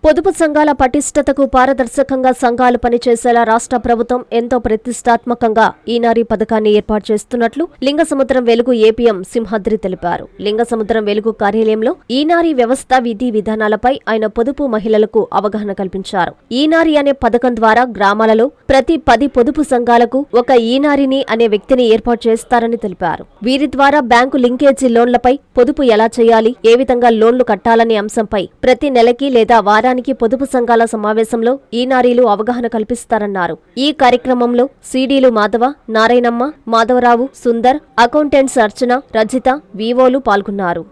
పొదుపు సంఘాల పటిష్టతకు పారదర్శకంగా సంఘాలు పనిచేసేలా రాష్ట్ర ప్రభుత్వం ఎంతో ప్రతిష్టాత్మకంగా ఈనారి పథకాన్ని ఏర్పాటు చేస్తున్నట్లు లింగసముద్రం వెలుగు ఏపీఎం సింహాద్రి తెలిపారు. లింగసముద్రం వెలుగు కార్యాలయంలో ఈనారి వ్యవస్థ విధి విధానాలపై ఆయన పొదుపు మహిళలకు అవగాహన కల్పించారు. ఈనారి అనే పథకం ద్వారా గ్రామాలలో ప్రతి 10 పొదుపు సంఘాలకు ఒక ఈనారిని అనే వ్యక్తిని ఏర్పాటు చేస్తారని తెలిపారు. వీరి ద్వారా బ్యాంకు లింకేజీ లోన్లపై పొదుపు ఎలా చేయాలి, ఏ విధంగా లోన్లు కట్టాలనే అంశంపై ప్రతి నెలకి లేదా వారానికి పొదుపు సంఘాల సమావేశంలో ఈనారీలు అవగాహన కల్పిస్తారన్నారు. ఈ కార్యక్రమంలో సీడీలు మాధవ, నారాయణమ్మ, మాధవరావు, సుందర్, అకౌంటెంట్స్ అర్చన, రజిత, వివోలు పాల్గొన్నారు.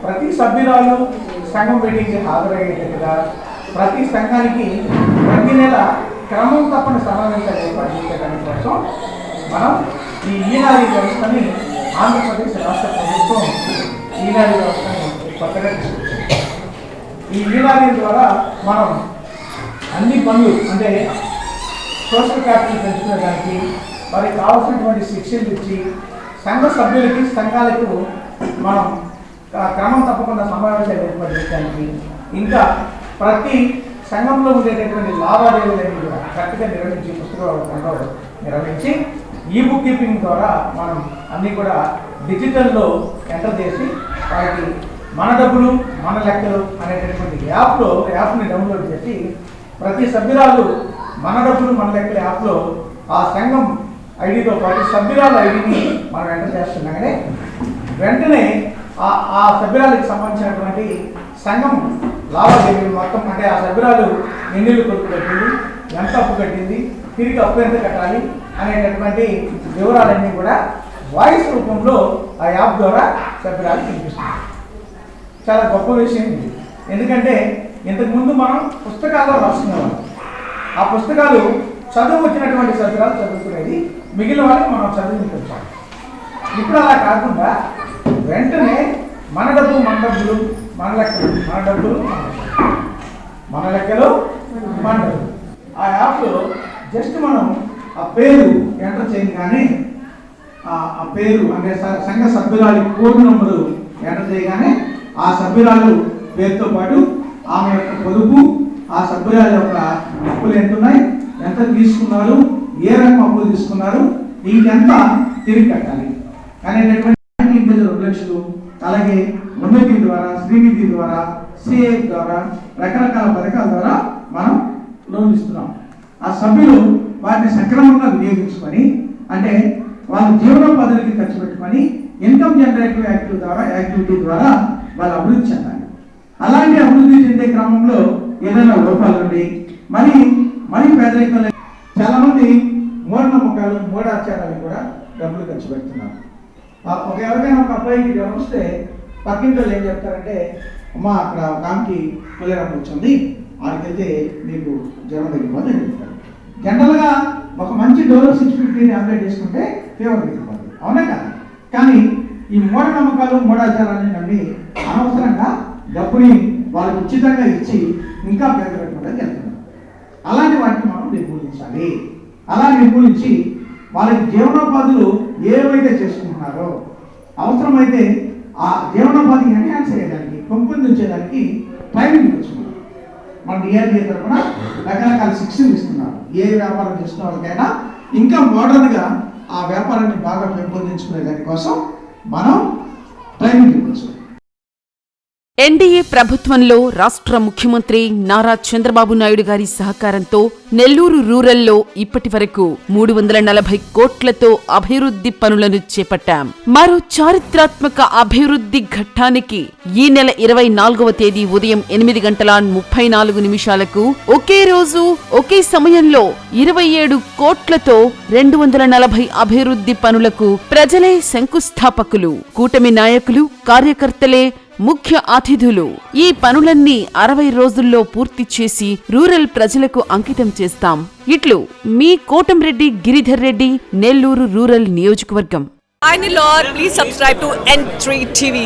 ప్రతి సభ్యురాలు సంఘం మీటింగ్కి హాజరయ్యేట్టుగా ప్రతి సంఘానికి ప్రతి నెల క్రమం తప్పని సమావేశాలు ఏర్పాటు చేసేదాని కోసం మనం ఈ ఈనారీ వ్యవస్థని ఆంధ్రప్రదేశ్ రాష్ట్ర ప్రభుత్వం ఈనారీ వ్యవస్థని కొత్తగా తీసుకొచ్చింది. ఈ ఈనారీ ద్వారా మనం అన్ని పనులు అంటే సోషల్ క్యాపిటల్ పెంచుకునేదానికి వారికి కావాల్సినటువంటి శిక్షలు ఇచ్చి సంఘ సభ్యులకి సంఘాలకు మనం క్రమం తప్పకుండా సమావేశాలు ఏర్పాటు చేయడానికి ఇంకా ప్రతి సంఘంలో ఉండేటటువంటి లావాదేవీలన్నీ కూడా కరెక్ట్గా నిర్వహించి పుస్తకాలు నిర్వహించి ఈ బుక్ కీపింగ్ ద్వారా మనం అన్నీ కూడా డిజిటల్లో ఎంటర్ చేసి వారికి మన డబ్బులు మన లెక్కలు అనేటటువంటి యాప్ని డౌన్లోడ్ చేసి ప్రతి సభ్యురాలు మన డబ్బులు మన లెక్కల యాప్లో ఆ సంఘం ఐడితో పాటు సభ్యురాల ఐడిని మనం ఎంటర్ చేస్తున్నాగానే వెంటనే ఆ సభ్యురాలకు సంబంధించినటువంటి సంఘం లావాదేవీలు మొత్తం అంటే ఆ సభ్యురాలు ఎన్నిళ్ళు కొడుకు కట్టింది, ఎంత అప్పు కట్టింది, తిరిగి అప్పు ఎంత కట్టాలి అనేటటువంటి వివరాలన్నీ కూడా వాయిస్ రూపంలో ఆ యాప్ ద్వారా సభ్యురాలు వినిపిస్తుంది. చాలా గొప్ప విషయం ఇది. ఎందుకంటే ఇంతకుముందు మనం పుస్తకాల్లో రాసుకునేవాళ్ళం. ఆ పుస్తకాలు చదువు వచ్చినటువంటి సభ్యురాలు చదువుకునేది, మిగిలిన వాళ్ళకి మనం చదివించాలి. ఇప్పుడు అలా కాకుండా వెంటనే మన డబ్బులు మన డబ్బులు మన లెక్కలు మన డబ్బులు మన లెక్కలు మన డబ్బులు ఆ యాప్లో జస్ట్ మనం ఆ పేరు ఎంటర్ చేయగానే ఆ పేరు అంటే సంఘ సభ్యురాలి కోడ్ నెంబరు ఎంటర్ చేయగానే ఆ సభ్యురాలు పేరుతో పాటు ఆమె యొక్క పొదుపు, ఆ సభ్యురాలు యొక్క అప్పులు ఎంత ఉన్నాయి, ఎంత తీసుకున్నారు, ఏ రకం అప్పులు తీసుకున్నారు, ఇంకెంత తిరిగి కట్టాలి అనేటటువంటి 2 లక్షలు, అలాగే ఉన్నతి ద్వారా, శ్రీనిధి ద్వారా, సిఏ ద్వారా, రకరకాల పథకాల ద్వారా మనం లోన్లు ఇస్తున్నాం. ఆ సభ్యులు వాటిని సక్రమంగా వినియోగించుకొని అంటే వాళ్ళ జీవనోపాధులకి ఖర్చు పెట్టుకొని ఇన్కమ్ జనరేటివ్ యాక్టివిటీ ద్వారా వాళ్ళు అభివృద్ధి చెందాలి. అలాంటి అభివృద్ధి చెందే క్రమంలో ఏదైనా లోపాలు ఉండి మరి పేదరికంలో చాలా మంది మూఢనమ్మకాలు, మూఢాచారాలు కూడా డబ్బులు ఖర్చు పెడుతున్నారు. ఎవరికైనా ఒక అబ్బాయికి జ్వరం వస్తే పక్కింటి వాళ్ళు ఏం చెప్తారంటే, అమ్మ అక్కడ ఒక ఆమెకి కొలేరా వచ్చింది, ఆడికి వెళ్తే మీకు జ్వరం తగ్గిపోతుంది అని చెప్తారు. జనరల్గా ఒక మంచి డోలో 650ని అప్లై చేసుకుంటే ఫీవర్ తగ్గిపోతుంది, అవునా కాదు? కానీ ఈ మూఢనమ్మకాలు, మూఢాచారాన్ని నమ్మి అనవసరంగా డబ్బుని వాళ్ళకి ఉచితంగా ఇచ్చి ఇంకా పేద పెట్టడానికి వెళ్తున్నారు. అలాంటి వాటిని మనం నిర్మూలించాలి. అలా నిర్మూలించి వాళ్ళకి జీవనోపాధులు ఏవైతే చేసుకుంటున్నారో అవసరమైతే ఆ జీవనోపాధిని ఎన్హాన్స్ చేయడానికి, పెంపొందించేదానికి ట్రైనింగ్ ఇచ్చుకున్నారు. మన డిఆర్డీఏ తరఫున రకరకాల శిక్షణ ఇస్తున్నారు. ఏ వ్యాపారం చేసిన వాళ్ళకైనా ఇంకా మోడర్న్గా ఆ వ్యాపారాన్ని బాగా పెంపొందించుకునే దానికోసం మనం ట్రైనింగ్ ఇవ్వచ్చు. ఎన్డీఏ ప్రభుత్వంలో రాష్ట్ర ముఖ్యమంత్రి నారా చంద్రబాబు నాయుడు గారి సహకారంతో నెల్లూరు రూరల్లో ఇప్పటి వరకు 340 కోట్లతో అభివృద్ధి పనులను చేపట్టాం. మరో చారిత్రాత్మక అభివృద్ధి ఘట్టానికి ఈ నెల 24వ తేదీ ఉదయం 8:34 ఒకే రోజు ఒకే సమయంలో 27 కోట్లతో 240 అభివృద్ధి పనులకు ప్రజలే శంకుస్థాపకులు. కూటమి నాయకులు, కార్యకర్తలే ముఖ్య అతిథులు. ఈ పనులన్నీ 60 రోజుల్లో పూర్తి చేసి రూరల్ ప్రజలకు అంకితం చేస్తాం. ఇట్లు మీ కోటంరెడ్డి గిరిధర్ రెడ్డి, నెల్లూరు రూరల్ నియోజకవర్గం. Please subscribe to N3 TV.